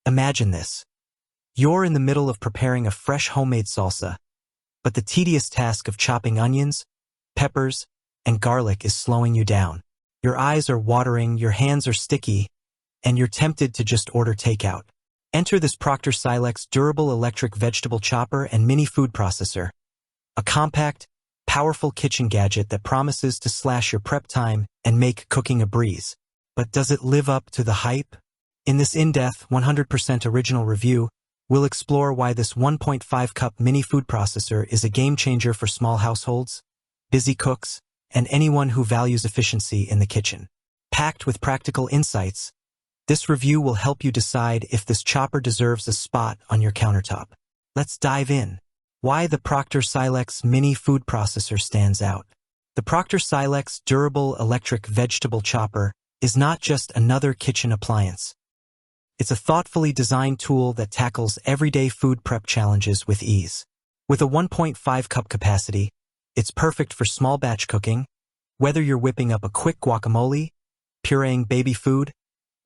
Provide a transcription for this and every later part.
Imagine this. You're in the middle of preparing a fresh homemade salsa, but the tedious task of chopping onions, peppers, and garlic is slowing you down. Your eyes are watering, your hands are sticky, and you're tempted to just order takeout. Enter this Proctor Silex durable electric vegetable chopper and mini food processor, a compact, powerful kitchen gadget that promises to slash your prep time and make cooking a breeze. But does it live up to the hype? In this in-depth, 100% original review, we'll explore why this 1.5-cup mini food processor is a game-changer for small households, busy cooks, and anyone who values efficiency in the kitchen. Packed with practical insights, this review will help you decide if this chopper deserves a spot on your countertop. Let's dive in. Why the Proctor Silex mini food processor stands out. The Proctor Silex durable electric vegetable chopper is not just another kitchen appliance. It's a thoughtfully designed tool that tackles everyday food prep challenges with ease. With a 1.5-cup capacity, it's perfect for small batch cooking, whether you're whipping up a quick guacamole, pureeing baby food,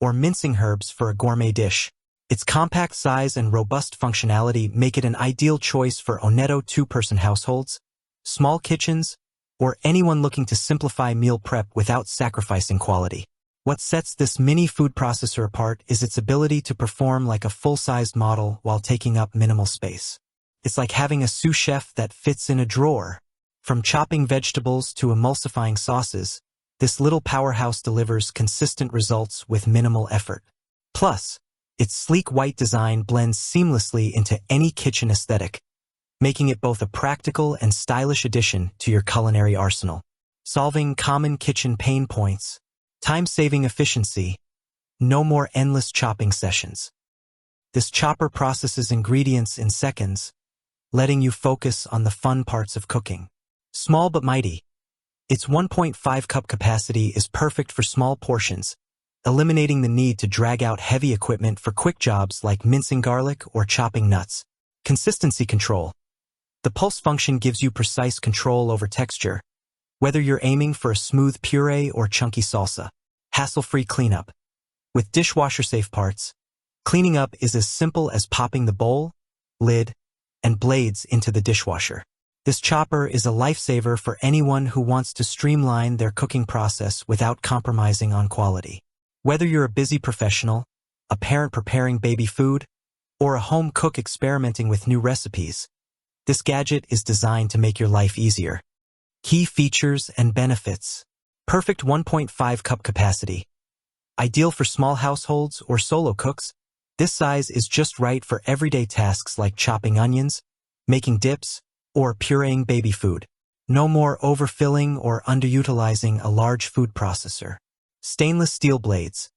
or mincing herbs for a gourmet dish. Its compact size and robust functionality make it an ideal choice for Oneto two-person households, small kitchens, or anyone looking to simplify meal prep without sacrificing quality. What sets this mini food processor apart is its ability to perform like a full-sized model while taking up minimal space. It's like having a sous chef that fits in a drawer. From chopping vegetables to emulsifying sauces, this little powerhouse delivers consistent results with minimal effort. Plus, its sleek white design blends seamlessly into any kitchen aesthetic, making it both a practical and stylish addition to your culinary arsenal. Solving common kitchen pain points, time-saving efficiency, no more endless chopping sessions. This chopper processes ingredients in seconds, letting you focus on the fun parts of cooking. Small but mighty. Its 1.5-cup capacity is perfect for small portions, eliminating the need to drag out heavy equipment for quick jobs like mincing garlic or chopping nuts. Consistency control. The pulse function gives you precise control over texture, whether you're aiming for a smooth puree or chunky salsa. Hassle-free cleanup. With dishwasher-safe parts, cleaning up is as simple as popping the bowl, lid, and blades into the dishwasher. This chopper is a lifesaver for anyone who wants to streamline their cooking process without compromising on quality. Whether you're a busy professional, a parent preparing baby food, or a home cook experimenting with new recipes, this gadget is designed to make your life easier. Key features and benefits. Perfect 1.5-cup capacity. Ideal for small households or solo cooks, this size is just right for everyday tasks like chopping onions, making dips, or pureeing baby food. No more overfilling or underutilizing a large food processor. Stainless steel blades.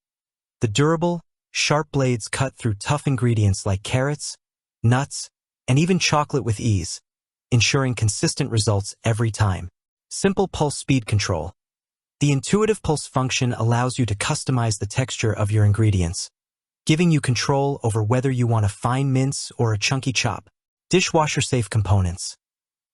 The durable, sharp blades cut through tough ingredients like carrots, nuts, and even chocolate with ease, ensuring consistent results every time. Simple pulse speed control. The intuitive pulse function allows you to customize the texture of your ingredients, giving you control over whether you want a fine mince or a chunky chop. Dishwasher-safe components.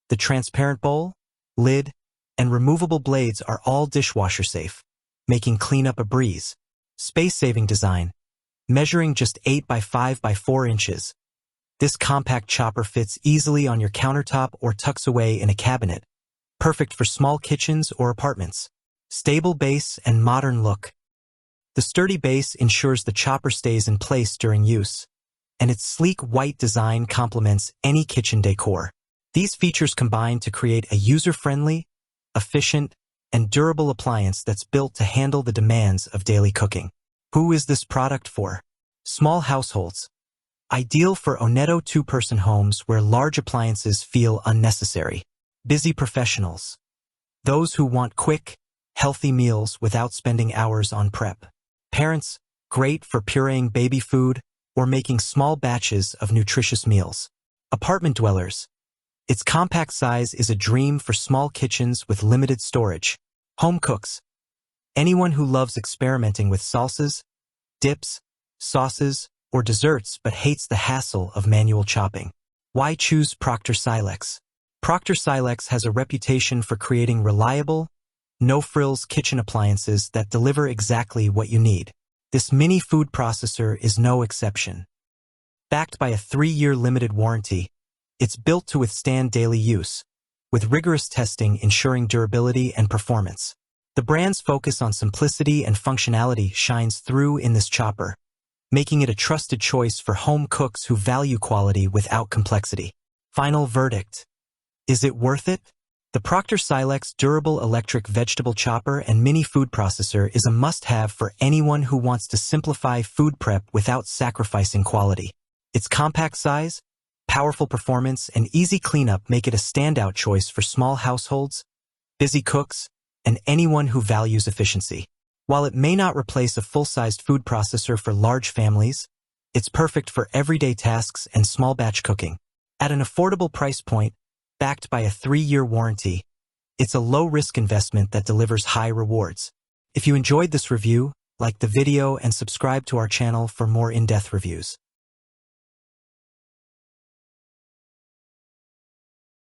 The transparent bowl, lid, and removable blades are all dishwasher-safe, making cleanup a breeze. Space-saving design. Measuring just 8 by 5 by 4 inches. This compact chopper fits easily on your countertop or tucks away in a cabinet, perfect for small kitchens or apartments. Stable base and modern look. The sturdy base ensures the chopper stays in place during use, and its sleek white design complements any kitchen decor. These features combine to create a user-friendly, efficient, and durable appliance that's built to handle the demands of daily cooking. Who is this product for? Small households. Ideal for Oneto two-person homes where large appliances feel unnecessary. Busy professionals. Those who want quick, healthy meals without spending hours on prep. Parents, great for pureeing baby food or making small batches of nutritious meals. Apartment dwellers. Its compact size is a dream for small kitchens with limited storage. Home cooks. Anyone who loves experimenting with salsas, dips, sauces, or desserts but hates the hassle of manual chopping. Why choose Proctor Silex? Proctor Silex has a reputation for creating reliable, no-frills kitchen appliances that deliver exactly what you need. This mini food processor is no exception. Backed by a 3-year limited warranty, it's built to withstand daily use, with rigorous testing ensuring durability and performance. The brand's focus on simplicity and functionality shines through in this chopper, making it a trusted choice for home cooks who value quality without complexity. Final verdict. Is it worth it? The Proctor Silex durable electric vegetable chopper and mini food processor is a must-have for anyone who wants to simplify food prep without sacrificing quality. Its compact size, powerful performance, and easy cleanup make it a standout choice for small households, busy cooks, and anyone who values efficiency. While it may not replace a full-sized food processor for large families, it's perfect for everyday tasks and small-batch cooking. At an affordable price point, backed by a 3-year warranty, it's a low-risk investment that delivers high rewards. If you enjoyed this review, like the video and subscribe to our channel for more in-depth reviews.